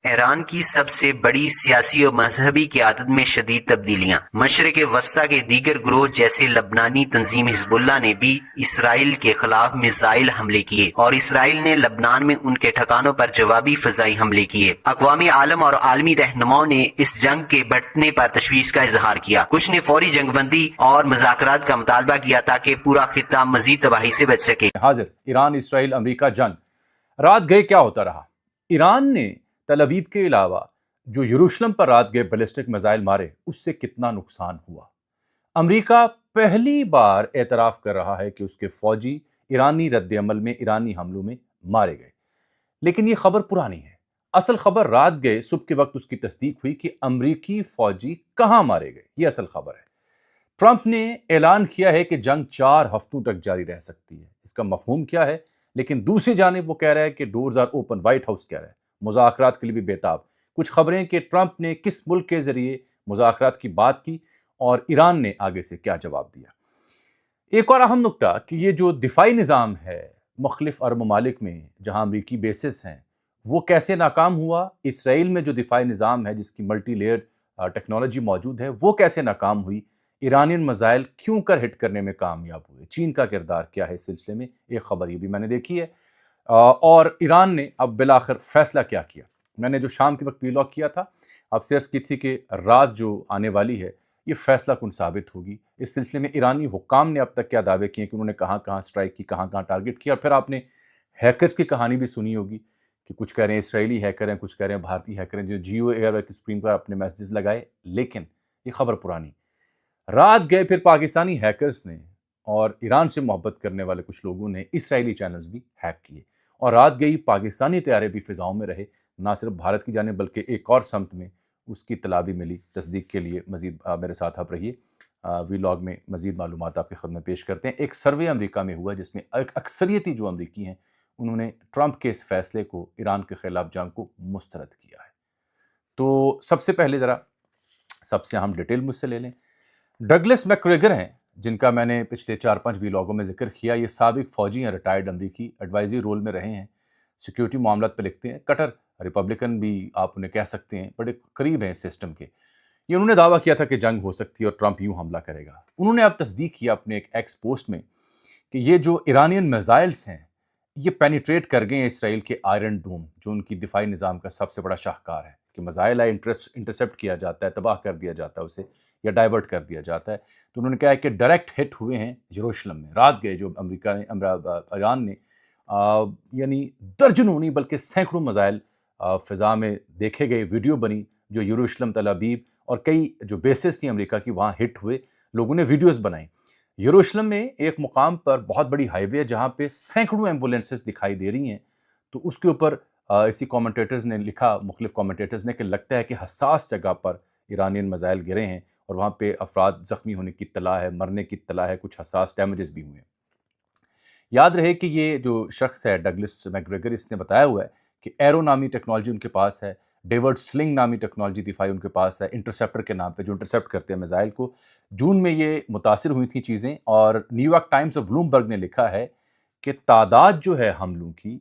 ایران کی سب سے بڑی سیاسی اور مذہبی قیادت میں شدید تبدیلیاں۔ مشرق وسطی کے دیگر گروہ جیسے لبنانی تنظیم حزب اللہ نے بھی اسرائیل کے خلاف میزائل حملے کیے اور اسرائیل نے لبنان میں ان کے ٹھکانوں پر جوابی فضائی حملے کیے۔ اقوام عالم اور عالمی رہنماؤں نے اس جنگ کے بڑھنے پر تشویش کا اظہار کیا۔ کچھ نے فوری جنگ بندی اور مذاکرات کا مطالبہ کیا تاکہ پورا خطہ مزید تباہی سے بچ سکے۔ حاضر ایران اسرائیل امریکہ جنگ رات گئے کیا ہوتا رہا؟ ایران نے تل ابیب کے علاوہ جو یروشلم پر رات گئے بیلسٹک میزائل مارے اس سے کتنا نقصان ہوا؟ امریکہ پہلی بار اعتراف کر رہا ہے کہ اس کے فوجی ایرانی رد عمل میں ایرانی حملوں میں مارے گئے، لیکن یہ خبر پرانی ہے۔ اصل خبر رات گئے صبح کے وقت اس کی تصدیق ہوئی کہ امریکی فوجی کہاں مارے گئے، یہ اصل خبر ہے۔ ٹرمپ نے اعلان کیا ہے کہ جنگ 4 ہفتوں تک جاری رہ سکتی ہے۔ اس کا مفہوم کیا ہے؟ لیکن دوسری جانب وہ کہہ رہا ہے کہ doors are open, White House کہہ رہا ہے مذاکرات کے لیے بھی بےتاب۔ کچھ خبریں کہ ٹرمپ نے کس ملک کے ذریعے مذاکرات کی بات کی اور ایران نے آگے سے کیا جواب دیا۔ ایک اور اہم نکتہ کہ یہ جو دفاعی نظام ہے مختلف عرب ممالک میں جہاں امریکی بیسز ہیں وہ کیسے ناکام ہوا، اسرائیل میں جو دفاعی نظام ہے جس کی ملٹی لیئر ٹیکنالوجی موجود ہے وہ کیسے ناکام ہوئی، ایرانین میزائل کیوں کر ہٹ کرنے میں کامیاب ہوئے، چین کا کردار کیا ہے اس سلسلے میں، ایک خبر یہ بھی میں نے دیکھی ہے۔ اور ایران نے اب بالآخر فیصلہ کیا کیا۔ میں نے جو شام کے وقت ویلاگ کیا تھا آپ سے عرض کی تھی کہ رات جو آنے والی ہے یہ فیصلہ کن ثابت ہوگی۔ اس سلسلے میں ایرانی حکام نے اب تک کیا دعوے کیے کہ انہوں نے کہاں کہاں سٹرائک کی، کہاں کہاں ٹارگٹ کیا، اور پھر آپ نے ہیکرز کی کہانی بھی سنی ہوگی کہ کچھ کہہ رہے ہیں اسرائیلی ہیکر ہیں، کچھ کہہ رہے ہیں بھارتی ہیکر ہیں جو جیو ایئر کی اسکرین پر اپنے میسیجز لگائے، لیکن یہ خبر پرانی۔ رات گئے پھر پاکستانی ہیکرز نے اور ایران سے محبت کرنے والے کچھ لوگوں نے اسرائیلی چینلز بھی ہیک کیے، اور رات گئی پاکستانی طیارے بھی فضاؤں میں رہے، نہ صرف بھارت کی جانب بلکہ ایک اور سمت میں اس کی اطلاع بھی ملی۔ تصدیق کے لیے مزید میرے ساتھ آپ رہیے، ویلاگ میں مزید معلومات آپ کی خدمت پیش کرتے ہیں۔ ایک سروے امریکہ میں ہوا جس میں اکثریتی جو امریکی ہیں انہوں نے ٹرمپ کے اس فیصلے کو، ایران کے خلاف جنگ کو مسترد کیا ہے۔ تو سب سے پہلے ذرا سب سے اہم ڈیٹیل مجھ سے لے لیں۔ ڈگلس میکگریگر ہیں جن کا میں نے پچھلے 4-5 ویلاگوں میں ذکر کیا، یہ سابق فوجی ہیں، ریٹائرڈ امریکی، ایڈوائزری رول میں رہے ہیں، سیکیورٹی معاملات پہ لکھتے ہیں، کٹر ریپبلکن بھی آپ انہیں کہہ سکتے ہیں، بڑے قریب ہیں اس سسٹم کے۔ یہ انہوں نے دعویٰ کیا تھا کہ جنگ ہو سکتی ہے اور ٹرمپ یوں حملہ کرے گا۔ انہوں نے اب تصدیق کیا اپنے ایک ایکس پوسٹ میں کہ یہ جو ایرانین میزائلز ہیں یہ پینیٹریٹ کر گئے ہیں اسرائیل کے آئرن ڈوم، جو ان کی دفاعی نظام کا سب سے بڑا شاہکار ہے کہ میزائل ہے انٹرسیپٹ کیا جاتا ہے، تباہ کر دیا جاتا ہے اسے یا ڈائیورٹ کر دیا جاتا ہے۔ تو انہوں نے کہا ہے کہ ڈائریکٹ ہٹ ہوئے ہیں یروشلم میں، رات گئے جو ایران نے یعنی درجنوں نہیں بلکہ سینکڑوں میزائل فضا میں دیکھے گئے، ویڈیو بنی جو یروشلم، تل ابیب اور کئی جو بیسز تھیں امریکہ کی وہاں ہٹ ہوئے، لوگوں نے ویڈیوز بنائیں۔ یروشلم میں ایک مقام پر بہت بڑی ہائی وے ہے جہاں پہ سینکڑوں ایمبولینسز دکھائی دے رہی ہیں، تو اس کے اوپر اسی کامنٹیٹرز نے لکھا، مختلف کامنٹیٹرز نے، کہ لگتا ہے کہ حساس جگہ پر ایرانین میزائل گرے ہیں اور وہاں پہ افراد زخمی ہونے کی اطلاع ہے، مرنے کی اطلاع ہے، کچھ حساس ڈیمیجز بھی ہوئے ہیں۔ یاد رہے کہ یہ جو شخص ہے ڈگلس میکگریگر، اس نے بتایا ہوا ہے کہ ایرو نامی ٹیکنالوجی ان کے پاس ہے، ڈیورڈ سلنگ نامی ٹیکنالوجی دفاعی ان کے پاس ہے، انٹرسیپٹر کے نام پہ جو انٹرسیپٹ کرتے ہیں میزائل کو۔ جون میں یہ متاثر ہوئی تھیں چیزیں، اور نیو یارک ٹائمز اور بلومبرگ نے لکھا ہے کہ تعداد جو ہے حملوں کی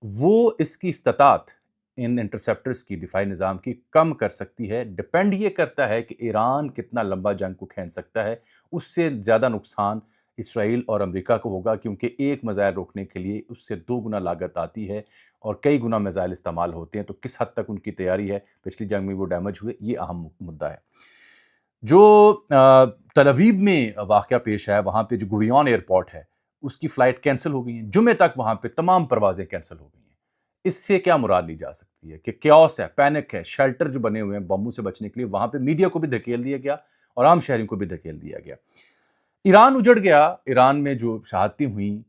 وہ اس کی استطاعت ان انٹرسیپٹرز کی، دفاعی نظام کی، کم کر سکتی ہے۔ ڈپینڈ یہ کرتا ہے کہ ایران کتنا لمبا جنگ کو کھینچ سکتا ہے، اس سے زیادہ نقصان اسرائیل اور امریکہ کو ہوگا، کیونکہ ایک میزائل روکنے کے لیے اس سے 2 گنا لاگت آتی ہے اور کئی گنا میزائل استعمال ہوتے ہیں، تو کس حد تک ان کی تیاری ہے، پچھلی جنگ میں وہ ڈیمیج ہوئے، یہ اہم مدعا ہے۔ جو تل ابیب میں واقعہ پیش ہے، وہاں پہ جو گوریون ایئرپورٹ ہے اس کی فلائٹ کینسل ہو گئی ہیں، جمعے تک وہاں پہ تمام پروازیں کینسل ہو گئی ہیں۔ اس سے کیا مراد لی جا سکتی ہے کہ کیوس ہے، پینک ہے، شیلٹر جو بنے ہوئے ہیں بمبوں سے بچنے کے لیے، وہاں پہ میڈیا کو بھی دھکیل دیا گیا اور عام شہریوں کو بھی دھکیل دیا گیا۔ ایران اجڑ گیا، ایران میں جو شہادتیں ہوئیں،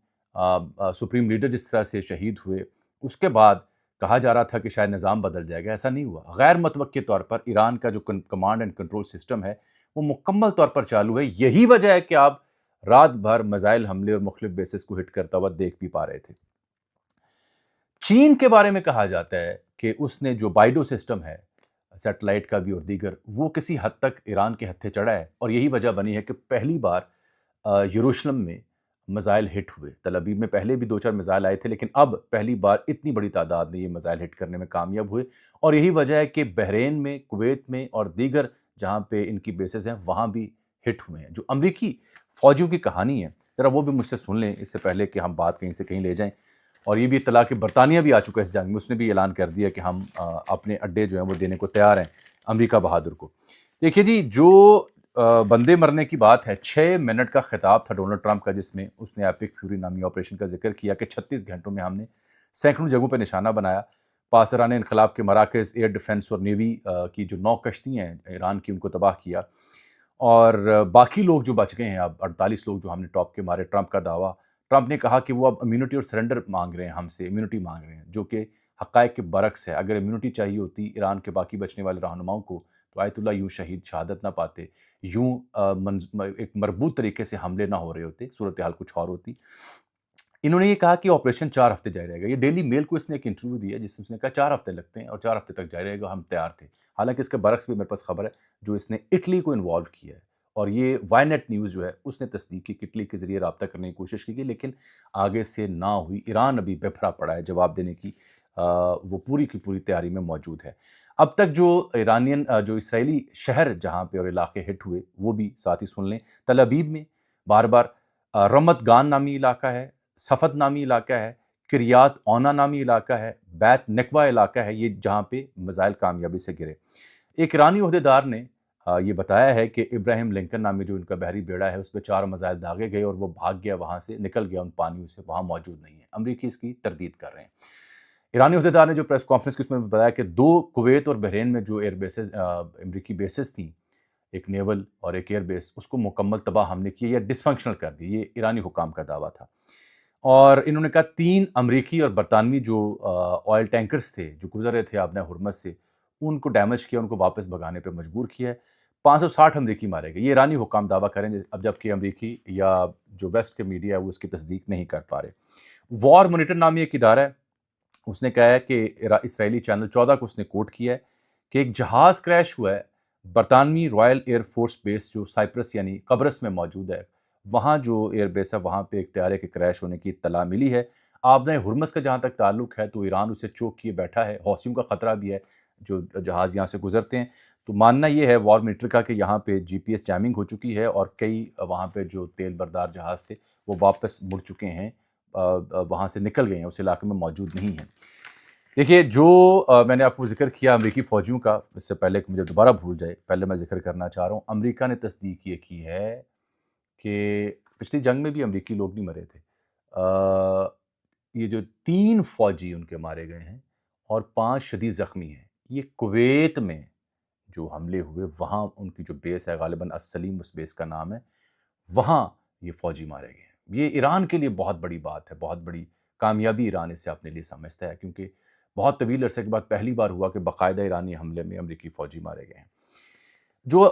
سپریم لیڈر جس طرح سے شہید ہوئے، اس کے بعد کہا جا رہا تھا کہ شاید نظام بدل جائے گا، ایسا نہیں ہوا۔ غیر متوقع طور پر ایران کا جو کمانڈ اینڈ کنٹرول سسٹم ہے وہ مکمل طور پر چالو ہے۔ یہی وجہ ہے کہ آپ رات بھر میزائل حملے اور مختلف بیسز کو ہٹ کرتا ہوا دیکھ بھی پا رہے تھے۔ چین کے بارے میں کہا جاتا ہے کہ اس نے جو بائیڈو سسٹم ہے، سیٹلائٹ کا بھی اور دیگر، وہ کسی حد تک ایران کے ہتھے چڑھا ہے، اور یہی وجہ بنی ہے کہ پہلی بار یروشلم میں میزائل ہٹ ہوئے. تل ابیب میں پہلے بھی 2-4 میزائل آئے تھے، لیکن اب پہلی بار اتنی بڑی تعداد میں یہ میزائل ہٹ کرنے میں کامیاب ہوئے، اور یہی وجہ ہے کہ بحرین میں، کویت میں اور دیگر جہاں پہ ان کی بیسز ہیں وہاں بھی ہٹ ہوئے ہیں. جو امریکی فوجیوں کی کہانی ہے ذرا وہ بھی مجھ سے سن لیں اس سے پہلے کہ ہم بات کہیں سے کہیں لے جائیں. اور یہ بھی اطلاع کہ برطانیہ بھی آ چکا ہے اس جنگ میں، اس نے بھی اعلان کر دیا کہ ہم اپنے اڈے جو ہیں وہ دینے کو تیار ہیں امریکہ بہادر کو. دیکھیے جی، جو بندے مرنے کی بات ہے، 6 منٹ کا خطاب تھا ڈونلڈ ٹرمپ کا، جس میں اس نے ایپک فیوری نامی آپریشن کا ذکر کیا کہ 36 گھنٹوں میں ہم نے سینکڑوں جگہوں پہ نشانہ بنایا، پاسداران انقلاب کے مراکز، ایئر ڈیفنس اور نیوی کی جو 9 کشتیاں ہیں ایران کی، ان کو تباہ کیا. اور باقی لوگ جو بچ گئے ہیں، اب 48 لوگ جو ہم نے ٹاپ کے مارے. ٹرمپ کا دعویٰ، ٹرمپ نے کہا کہ وہ اب امیونٹی اور سرنڈر مانگ رہے ہیں، ہم سے امیونٹی مانگ رہے ہیں، جو کہ حقائق کے برعکس ہے. اگر امیونٹی چاہیے ہوتی ایران کے باقی بچنے والے رہنماؤں کو تو آیت اللہ یوں شہادت نہ پاتے، یوں ایک مربوط طریقے سے حملے نہ ہو رہے ہوتے، صورتحال کچھ اور ہوتی. انہوں نے یہ کہا کہ آپریشن 4 ہفتے جاری رہے گا. یہ ڈیلی میل کو اس نے ایک انٹرویو دیا جس میں اس نے کہا 4 ہفتے لگتے ہیں اور 4 ہفتے تک جاری رہے گا، ہم تیار تھے. حالانکہ اس کے برعکس بھی میرے پاس خبر ہے جو اس نے اٹلی کو انوالو کیا ہے، اور یہ وائی نیٹ نیوز جو ہے اس نے تصدیق کی کہ اٹلی کے ذریعے رابطہ کرنے کی کوشش کی گئی، لیکن آگے سے نہ ہوئی. ایران ابھی بپھرا پڑا ہے جواب دینے کی، وہ پوری کی پوری تیاری میں موجود ہے. اب تک جو جو اسرائیلی شہر جہاں پہ اور علاقے ہٹ ہوئے وہ بھی ساتھ ہی سن لیں. تل ابیب میں بار بار، رمت گان نامی علاقہ ہے، صفد نامی علاقہ ہے، کریات اونا نامی علاقہ ہے، بیت نکوہ علاقہ ہے، یہ جہاں پہ میزائل کامیابی سے گرے. ایک ایرانی عہدیدار نے یہ بتایا ہے کہ ابراہیم لنکن نامی جو ان کا بحری بیڑا ہے اس پہ 4 میزائل داغے گئے اور وہ بھاگ گیا، وہاں سے نکل گیا ان پانیوں سے، وہاں موجود نہیں ہے. امریکی اس کی تردید کر رہے ہیں. ایرانی عہدیدار نے جو پریس کانفرنس کی اس میں بتایا کہ 2 کویت اور بحرین میں جو ایئر بیسز، امریکی بیسز تھیں، ایک نیول اور ایک ایئر بیس، اس کو مکمل تباہ ہم نے کیا یا ڈس فنکشنل کر دی. یہ ایرانی حکام کا دعویٰ تھا. اور انہوں نے کہا 3 امریکی اور برطانوی جو آئل ٹینکرز تھے جو گزر رہے تھے آبنہ ہرمز سے، ان کو ڈیمیج کیا، ان کو واپس بھگانے پہ مجبور کیا ہے. 560 امریکی مارے گئے. یہ ایرانی حکام دعویٰ کریں گے، اب جبکہ امریکی یا جو ویسٹ کے میڈیا ہے وہ اس کی تصدیق نہیں کر پا رہے. وار مانیٹر نامی ایک ادارہ ہے، اس نے کہا ہے کہ اسرائیلی چینل 14 کو اس نے کوٹ کیا ہے کہ ایک جہاز کریش ہوا ہے برطانوی رائل ایئر فورس بیس جو سائپرس یعنی قبرص میں موجود ہے، وہاں جو ایئر بیس ہے وہاں پہ ایک طیارے کے کریش ہونے کی اطلاع ملی ہے. آبنہ ہرمز کا جہاں تک تعلق ہے تو ایران اسے چوک کیے بیٹھا ہے، حوثیوں کا خطرہ بھی ہے جو جہاز یہاں سے گزرتے ہیں. تو ماننا یہ ہے وار مینیٹر کا کہ یہاں پہ جی پی ایس جیمنگ ہو چکی ہے اور کئی وہاں پہ جو تیل بردار جہاز تھے وہ واپس مڑ چکے ہیں، وہاں سے نکل گئے ہیں، اس علاقے میں موجود نہیں ہیں. دیکھیے جو میں نے آپ کو ذکر کیا امریکی فوجیوں کا، اس سے پہلے کہ مجھے دوبارہ بھول جائے، پہلے میں ذکر کرنا چاہ رہا ہوں، امریکہ نے تصدیق یہ کی ہے کہ پچھلی جنگ میں بھی امریکی لوگ نہیں مرے تھے. یہ جو 3 فوجی ان کے مارے گئے ہیں اور 5 شدید زخمی ہیں، یہ کویت میں جو حملے ہوئے وہاں ان کی جو بیس ہے، غالباً السلیم اس بیس کا نام ہے، وہاں یہ فوجی مارے گئے ہیں. یہ ایران کے لیے بہت بڑی بات ہے، بہت بڑی کامیابی ایران اسے اپنے لیے سمجھتا ہے، کیونکہ بہت طویل عرصے کے بعد پہلی بار ہوا کہ باقاعدہ ایرانی حملے میں امریکی فوجی مارے گئے ہیں. جو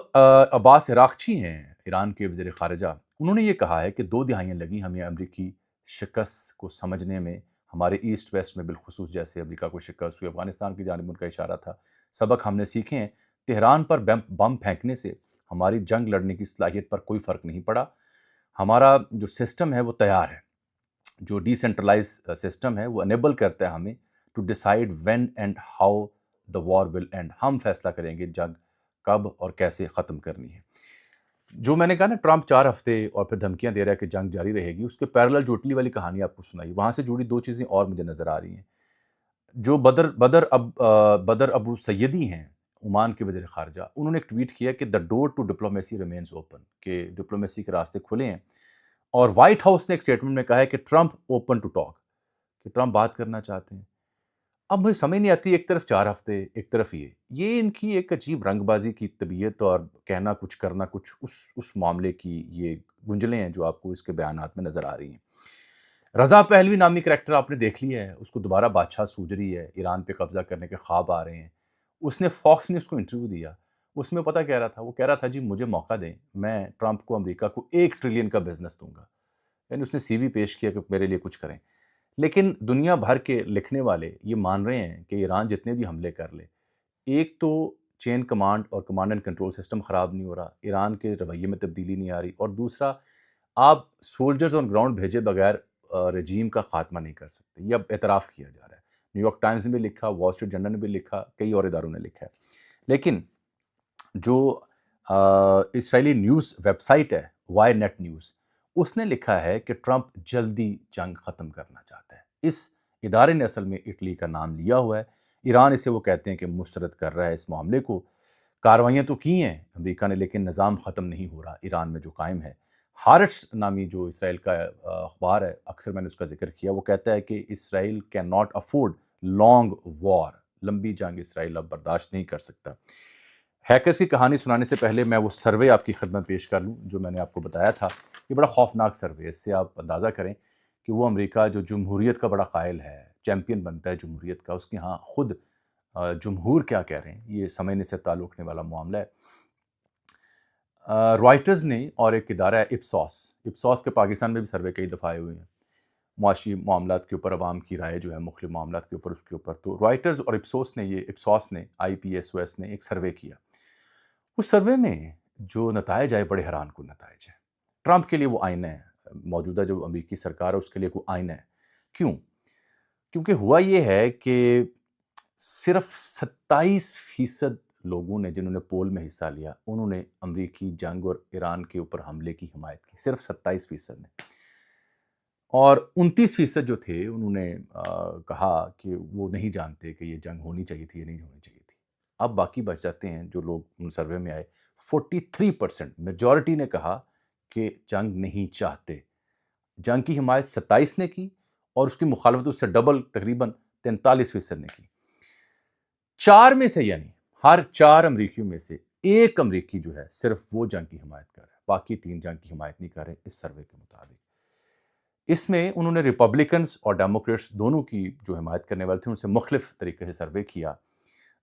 عباس عراقچی ہیں ایران کے وزیر خارجہ، انہوں نے یہ کہا ہے کہ 2 دہائیاں لگیں ہمیں امریکی شکست کو سمجھنے میں، ہمارے ایسٹ ویسٹ میں بالخصوص جیسے امریکہ کو شکست ہوئی، افغانستان کی جانب ان کا اشارہ تھا. سبق ہم نے سیکھے ہیں. تہران پر بم پھینکنے سے ہماری جنگ لڑنے کی صلاحیت پر کوئی فرق نہیں پڑا. ہمارا جو سسٹم ہے وہ تیار ہے، جو ڈی سینٹرلائز سسٹم ہے وہ انیبل کرتا ہے ہمیں to decide when and how the war will end. ہم فیصلہ کریں گے جنگ کب اور کیسے ختم کرنی ہے. جو میں نے کہا نا ٹرمپ 4 ہفتے اور پھر دھمکیاں دے رہا ہے کہ جنگ جاری رہے گی، اس کے پیرلل جو اٹلی والی کہانی آپ کو سنائی، وہاں سے جڑی 2 چیزیں اور مجھے نظر آ رہی ہیں. جو بدر ابو سیدی ہیں عمان کے وزیر خارجہ، انہوں نے ایک ٹویٹ کیا کہ دا ڈور ٹو ڈپلومیسی ریمینز اوپن، کہ ڈپلومیسی کے راستے کھلے ہیں. اور وائٹ ہاؤس نے ایک اسٹیٹمنٹ میں کہا ہے کہ ٹرمپ اوپن ٹو ٹاک، کہ ٹرمپ بات کرنا چاہتے ہیں. اب مجھے سمجھ نہیں آتی، ایک طرف 4 ہفتے، ایک طرف یہ ان کی ایک عجیب رنگ بازی کی طبیعت اور کہنا کچھ کرنا کچھ، اس معاملے کی یہ گنجلیں ہیں جو آپ کو اس کے بیانات میں نظر آ رہی ہیں. رضا پہلوی نامی کریکٹر آپ نے دیکھ لیا ہے، اس کو دوبارہ بادشاہ سوج رہی ہے، ایران پہ قبضہ کرنے کے خواب آ رہے ہیں. اس نے فاکس نیوز کو انٹرویو دیا، اس میں پتہ کہہ رہا تھا، وہ کہہ رہا تھا جی مجھے موقع دیں، میں ٹرمپ کو، امریکہ کو 1 ٹریلین کا بزنس دوں گا. یعنی اس نے سی وی پیش کیا کہ میرے لیے کچھ کریں. لیکن دنیا بھر کے لکھنے والے یہ مان رہے ہیں کہ ایران جتنے بھی حملے کر لے، ایک تو چین کمانڈ اور کمانڈ اینڈ کنٹرول سسٹم خراب نہیں ہو رہا، ایران کے رویے میں تبدیلی نہیں آ رہی، اور دوسرا آپ سولجرز آن گراؤنڈ بھیجے بغیر رجیم کا خاتمہ نہیں کر سکتے. یہ اب اعتراف کیا جا رہا ہے. نیو یارک ٹائمز نے بھی لکھا, وال اسٹریٹ جرنل نے بھی لکھا, کئی اور اداروں نے لکھا ہے. لیکن جو اسرائیلی نیوز ویب سائٹ ہے وائی نیٹ نیوز, اس نے لکھا ہے کہ ٹرمپ جلدی جنگ ختم کرنا چاہتا ہے. اس ادارے نے اصل میں اٹلی کا نام لیا ہوا ہے. ایران اسے وہ کہتے ہیں کہ مسترد کر رہا ہے اس معاملے کو. کاروائیاں تو کی ہیں امریکہ نے, لیکن نظام ختم نہیں ہو رہا ایران میں جو قائم ہے. ہارٹس نامی جو اسرائیل کا اخبار ہے, اکثر میں نے اس کا ذکر کیا, وہ کہتا ہے کہ اسرائیل کین ناٹ افورڈ لانگ وار, لمبی جنگ اسرائیل اب برداشت نہیں کر سکتا. ہیکرز کی کہانی سنانے سے پہلے میں وہ سروے آپ کی خدمت پیش کر لوں جو میں نے آپ کو بتایا تھا. یہ بڑا خوفناک سروے ہے. اس سے آپ اندازہ کریں کہ وہ امریکہ جو جمہوریت کا بڑا قائل ہے, چیمپئن بنتا ہے جمہوریت کا, اس کے ہاں خود جمہور کیا کہہ رہے ہیں, یہ سمجھنے سے تعلق رکھنے والا معاملہ ہے. رائٹرز نے اور ایک ادارہ ہے اپسوس کے پاکستان میں بھی سروے کئی دفعہ آئے ہوئے ہیں معاشی معاملات کے اوپر, عوام کی رائے جو ہے مختلف معاملات کے اوپر, اس کے اوپر. تو رائٹرز اور اپسوس نے IPSOS نے ایک سروے کیا. اس سروے میں جو نتائج آئے بڑے حیران کن نتائج ہیں. ٹرمپ کے لیے وہ آئینہ ہے, موجودہ جو امریکی سرکار ہے اس کے لیے وہ آئینہ ہے. کیوں؟ کیونکہ ہوا یہ ہے کہ صرف 27% لوگوں نے جنہوں نے پول میں حصہ لیا, انہوں نے امریکی جنگ اور ایران کے اوپر حملے کی حمایت کی. صرف 27% نے. اور 29% جو تھے انہوں نے کہا کہ وہ نہیں جانتے کہ یہ جنگ ہونی چاہیے تھی یا نہیں ہونی چاہیے تھی. اب باقی بچ جاتے ہیں جو لوگ ان سروے میں آئے. 43% میجورٹی نے کہا کہ جنگ نہیں چاہتے. جنگ کی حمایت 27 نے کی اور اس کی مخالفت اس سے ڈبل تقریباً 43% نے کی. 4 میں سے, یعنی ہر 4 امریکیوں میں سے ایک امریکی جو ہے صرف وہ جنگ کی حمایت کر رہا ہے, باقی 3 جنگ کی حمایت نہیں کر رہے اس سروے کے مطابق. اس میں انہوں نے ریپبلکنز اور ڈیموکریٹس دونوں کی جو حمایت کرنے والے تھے ان سے مختلف طریقے سے سروے کیا.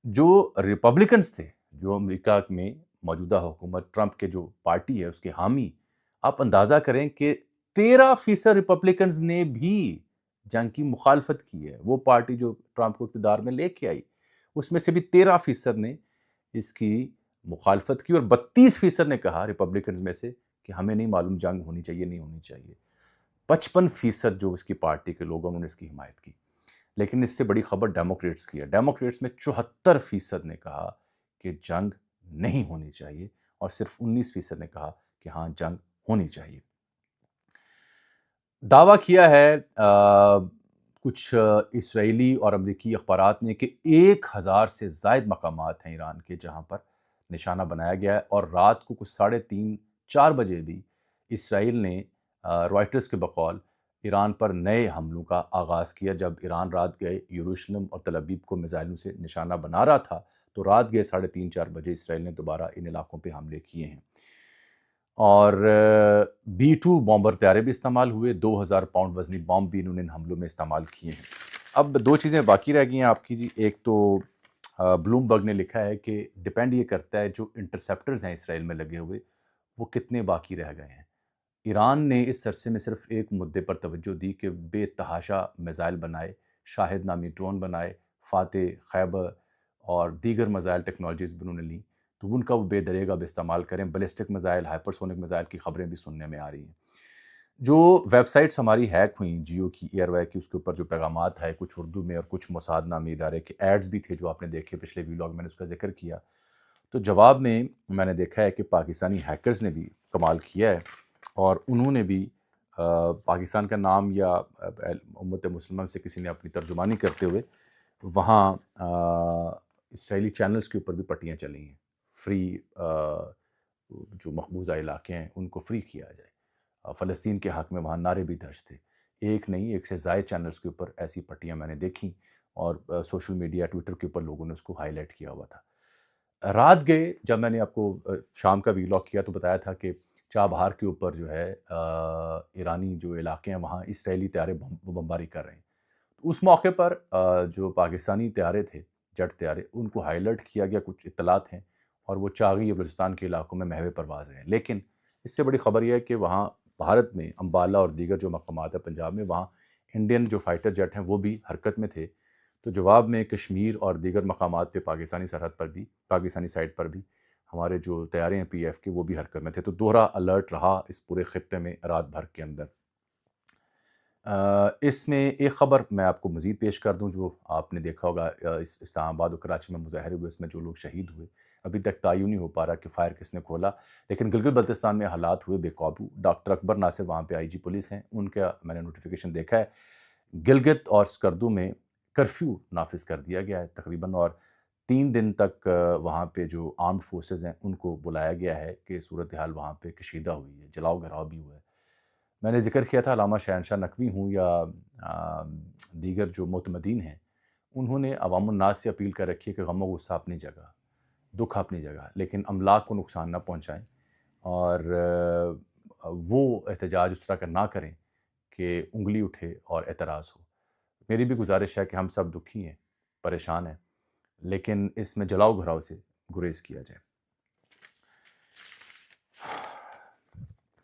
جو ریپبلکنز تھے, جو امریکہ میں موجودہ حکومت ٹرمپ کے جو پارٹی ہے اس کے حامی, آپ اندازہ کریں کہ 13% ریپبلکنز نے بھی جنگ کی مخالفت کی ہے. وہ پارٹی جو ٹرمپ کو اقتدار میں لے کے آئی, اس میں سے بھی 13% نے اس کی مخالفت کی, اور 32% نے کہا ریپبلکنز میں سے کہ ہمیں نہیں معلوم جنگ ہونی چاہیے نہیں ہونی چاہیے. 55% جو اس کی پارٹی کے لوگ انہوں نے اس کی حمایت کی. لیکن اس سے بڑی خبر ڈیموکریٹس کی ہے. ڈیموکریٹس میں 74% نے کہا کہ جنگ نہیں ہونی چاہیے, اور صرف 19% نے کہا کہ ہاں جنگ ہونی چاہیے. دعویٰ کیا ہے کچھ اسرائیلی اور امریکی اخبارات نے کہ 1000 سے زائد مقامات ہیں ایران کے جہاں پر نشانہ بنایا گیا ہے, اور رات کو کچھ 3:30-4 بجے بھی اسرائیل نے رائٹرز کے بقول ایران پر نئے حملوں کا آغاز کیا. جب ایران رات گئے یروشلم اور تل ابیب کو میزائلوں سے نشانہ بنا رہا تھا, تو رات گئے 3:30-4 بجے اسرائیل نے دوبارہ ان علاقوں پہ حملے کیے ہیں. اور B-2 بامبر طیارے بھی استعمال ہوئے, 2000 پاؤنڈ وزنی بام بھی انہوں نے ان حملوں میں استعمال کیے ہیں. اب 2 چیزیں باقی رہ گئی ہیں آپ کی جی. ایک تو بلوم برگ نے لکھا ہے کہ ڈیپینڈ یہ کرتا ہے جو انٹرسیپٹرز ہیں اسرائیل میں لگے ہوئے وہ کتنے باقی رہ گئے ہیں. ایران نے اس عرصے میں صرف ایک مدعے پر توجہ دی کہ بے تحاشا میزائل بنائے, شاہد نامی ڈرون بنائے, فاتح, خیبر اور دیگر میزائل ٹیکنالوجیز بھی انہوں نے لیں, تو ان کا وہ بے دریغ اب استعمال کریں. بیلسٹک میزائل, ہائپرسونک میزائل کی خبریں بھی سننے میں آ رہی ہیں. جو ویب سائٹس ہماری ہیک ہوئیں, جیو کی, ایئر وائی کی, اس کے اوپر جو پیغامات ہے کچھ اردو میں اور کچھ موساد نامی ادارے کے ایڈز بھی تھے جو آپ نے دیکھے پچھلے ویلاگ میں نے اس کا ذکر کیا. تو جواب میں نے دیکھا ہے کہ پاکستانی ہیکرز نے بھی کمال کیا ہے, اور انہوں نے بھی پاکستان کا نام یا امت مسلمہ سے کسی نے اپنی ترجمانی کرتے ہوئے وہاں اسرائیلی چینلز کے اوپر بھی پٹیاں چلی ہیں, فری جو مقبوضہ علاقے ہیں ان کو فری کیا جائے. فلسطین کے حق میں وہاں نعرے بھی درج تھے. ایک نہیں, 1 سے زائد چینلز کے اوپر ایسی پٹیاں میں نے دیکھیں, اور سوشل میڈیا ٹویٹر کے اوپر لوگوں نے اس کو ہائی لائٹ کیا ہوا تھا. رات گئے, جب میں نے آپ کو شام کا ویلاگ کیا تو بتایا تھا کہ چابہار کے اوپر جو ہے ایرانی جو علاقے ہیں وہاں اسرائیلی طیارے بمباری کر رہے ہیں. اس موقع پر جو پاکستانی طیارے تھے, جٹ طیارے, ان کو ہائی لائٹ کیا گیا, کچھ اطلاعات ہیں, اور وہ چاغی یا بلوچستان کے علاقوں میں محو پرواز رہے ہیں. لیکن اس سے بڑی خبر یہ ہے کہ وہاں بھارت میں امبالہ اور دیگر جو مقامات ہیں پنجاب میں, وہاں انڈین جو فائٹر جیٹ ہیں وہ بھی حرکت میں تھے. تو جواب میں کشمیر اور دیگر مقامات پہ پاکستانی سرحد پر بھی, پاکستانی سائٹ پر بھی ہمارے جو طیارے ہیں PF کے وہ بھی حرکت میں تھے. تو دوہرا الرٹ رہا اس پورے خطے میں رات بھر کے اندر. اس میں ایک خبر میں آپ کو مزید پیش کر دوں جو آپ نے دیکھا ہوگا، اس اسلام آباد اور کراچی میں مظاہرے ہوئے، اس میں جو لوگ شہید ہوئے ابھی تک تعین نہیں ہو پا رہا کہ فائر کس نے کھولا، لیکن گلگت بلتستان میں حالات ہوئے بے قابو. ڈاکٹر اکبر ناصر وہاں پہ IG پولیس ہیں، ان کا میں نے نوٹیفیکیشن دیکھا ہے. گلگت اور سکردو میں کرفیو نافذ کر دیا گیا ہے تقریباً، اور 3 دن تک وہاں پہ جو آرمڈ فورسز ہیں ان کو بلایا گیا ہے کہ صورتحال وہاں پہ کشیدہ ہوئی ہے، جلاؤ گھراؤ بھی ہوا ہے. میں نے ذکر کیا تھا علامہ شہنشاہ نقوی ہوں یا دیگر جو معتمدین ہیں، انہوں نے عوام الناس سے اپیل کر رکھی ہے کہ غم و غصہ اپنی جگہ، دکھ اپنی جگہ، لیکن املاک کو نقصان نہ پہنچائیں، اور وہ احتجاج اس طرح کا نہ کریں کہ انگلی اٹھے اور اعتراض ہو. میری بھی گزارش ہے کہ ہم سب دکھی ہیں، پریشان ہیں، لیکن اس میں جلاؤ گھراؤ سے گریز کیا جائے.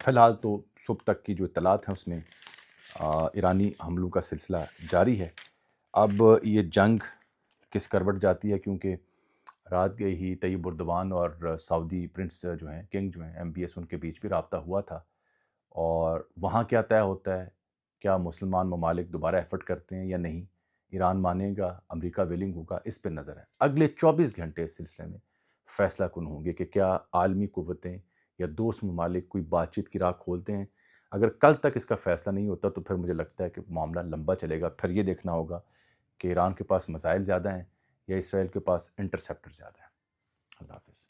فی الحال تو صبح تک کی جو اطلاعات ہیں اس میں ایرانی حملوں کا سلسلہ جاری ہے. اب یہ جنگ کس کروٹ جاتی ہے، کیونکہ رات گئی ہی طیب اردوان اور سعودی پرنس جو ہیں، کنگ جو ہیں MBS، ان کے بیچ بھی رابطہ ہوا تھا، اور وہاں کیا طے ہوتا ہے، کیا مسلمان ممالک دوبارہ ایفرٹ کرتے ہیں یا نہیں، ایران مانے گا، امریکہ ویلنگ ہوگا، اس پہ نظر ہے. اگلے 24 گھنٹے اس سلسلے میں فیصلہ کن ہوں گے کہ کیا عالمی قوتیں یا دوست ممالک کوئی بات چیت کی راہ کھولتے ہیں. اگر کل تک اس کا فیصلہ نہیں ہوتا تو پھر مجھے لگتا ہے کہ معاملہ لمبا چلے گا. پھر یہ دیکھنا ہوگا کہ ایران کے پاس مسائل زیادہ ہیں یا اسرائیل کے پاس انٹرسیپٹر زیادہ ہیں. اللہ حافظ.